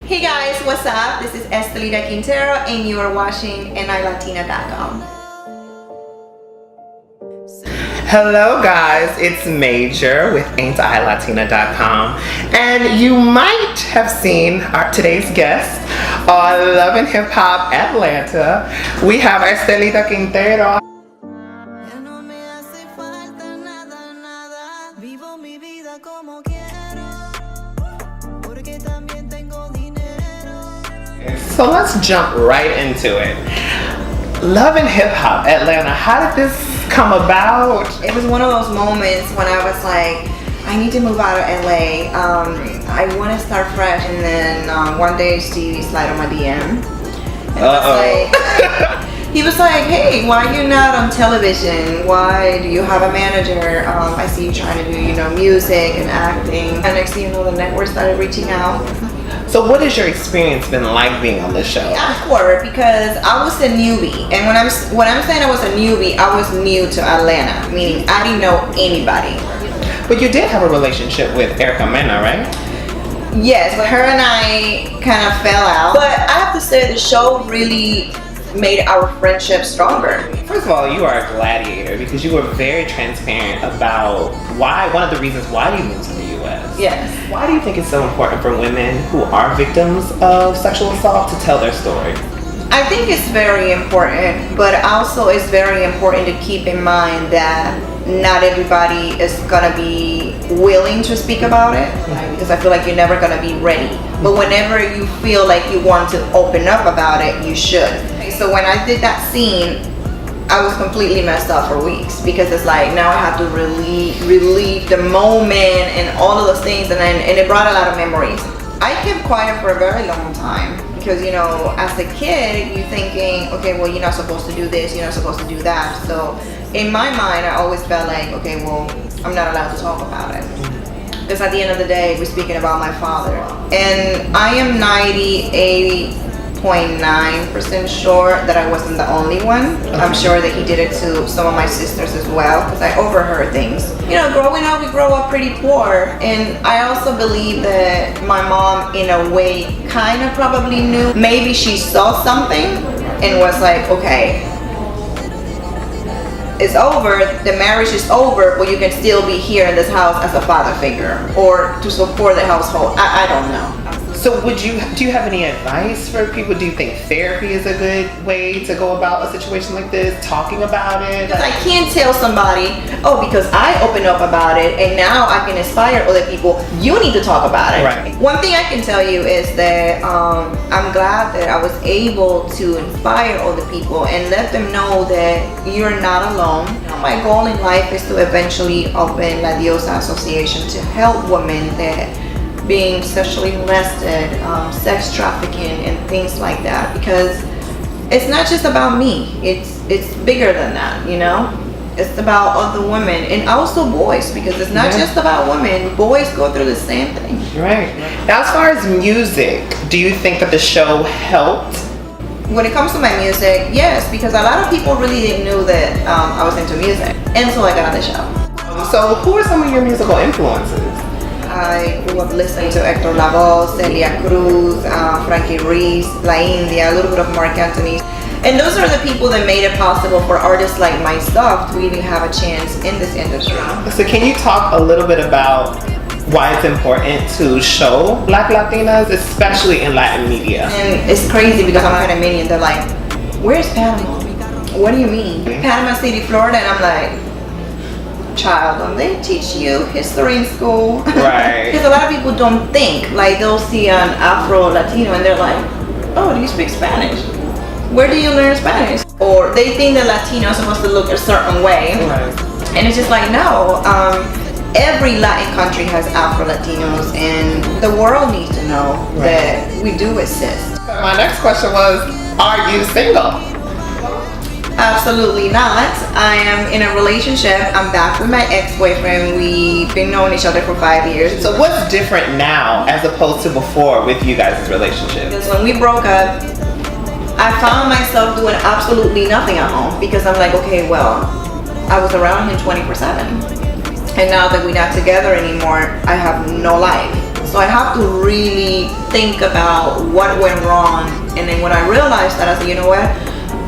Hey guys, what's up? This is Estelita Quintero and you are watching Afro-Latina.com. Hello guys, it's Major with Afro-Latina.com, and you might have seen today's guest on Love and Hip Hop Atlanta. We have Estelita Quintero. So let's jump right into it. Love and Hip Hop Atlanta, how did this come about? It was one of those moments when I was like, I need to move out of LA. I want to start fresh. And then one day Stevie slid on my DM. He was like, hey, why are you not on television? Why do you have a manager? I see you trying to do, music and acting. And next thing you know, the network started reaching out. So what has your experience been like being on this show? Awkward, because I was a newbie. And when I'm saying I was a newbie, I was new to Atlanta, meaning I didn't know anybody. But you did have a relationship with Erica Mena, right? Yes, but her and I kind of fell out. But I have to say the show really made our friendship stronger. First of all, you are a gladiator because you were very transparent about one of the reasons why you moved to the U.S. Yes. Why do you think it's so important for women who are victims of sexual assault to tell their story? I think it's very important, but also it's very important to keep in mind that not everybody is gonna be willing to speak about it, because I feel like you're never gonna be ready. But whenever you feel like you want to open up about it, you should. So when I did that scene, I was completely messed up for weeks, because it's like now I have to relieve the moment and all of those things, and it brought a lot of memories. I kept quiet for a very long time because, as a kid, you're thinking, okay, well, you're not supposed to do this, you're not supposed to do that. So in my mind, I always felt like, okay, well, I'm not allowed to talk about it. Because at the end of the day, we're speaking about my father. And I am 98.9% sure that I wasn't the only one. I'm sure that he did it to some of my sisters as well, because I overheard things. Growing up, we grow up pretty poor. And I also believe that my mom, in a way, kind of probably knew. Maybe she saw something and was like, okay, it's over, the marriage is over, but you can still be here in this house as a father figure or to support the household. I don't know. So do you have any advice for people? Do you think therapy is a good way to go about a situation like this, talking about it? Because I can't tell somebody, because I open up about it and now I can inspire other people, you need to talk about it. Right. One thing I can tell you is that I'm glad that I was able to inspire other people and let them know that you're not alone. My goal in life is to eventually open La Diosa Association to help women that being sexually molested, sex trafficking, and things like that, because it's not just about me. It's bigger than that, It's about other women and also boys, because it's not just about women. Boys go through the same thing. Right. Now, as far as music, do you think that the show helped? When it comes to my music, yes, because a lot of people really didn't know that I was into music until I got on the show. So who are some of your musical influences? I grew up listening to Hector Lavoe, Celia Cruz, Frankie Ruiz, La India, a little bit of Mark Anthony. And those are the people that made it possible for artists like myself to even have a chance in this industry. So can you talk a little bit about why it's important to show Black Latinas, especially in Latin media? And it's crazy because I'm Panamanian. They're like, where's Panama? What do you mean? Panama City, Florida. And I'm like, child, don't they teach you history in school? Right. Because a lot of people don't think, like they'll see an Afro-Latino and they're like, oh, do you speak Spanish? Where do you learn Spanish? Or they think that Latino is supposed to look a certain way. Right. And it's just like, no. Every Latin country has Afro-Latinos, and the world needs to know that we do exist. My next question was, are you single? Absolutely not. I am in a relationship. I'm back with my ex-boyfriend. We've been knowing each other for 5 years. So what's different now as opposed to before with you guys' relationship? Because when we broke up, I found myself doing absolutely nothing at home, because I'm like, okay, well, I was around him 24/7. And now that we're not together anymore, I have no life. So I have to really think about what went wrong. And then when I realized that, I said, you know what?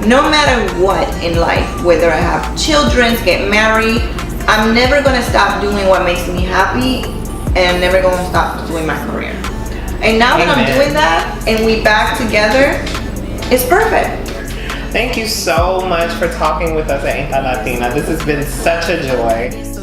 No matter what in life, whether I have children, get married, I'm never gonna stop doing what makes me happy, and I'm never gonna stop doing my career. And now that I'm doing that, and we back together, it's perfect. Thank you so much for talking with us at Afro-Latina. This has been such a joy.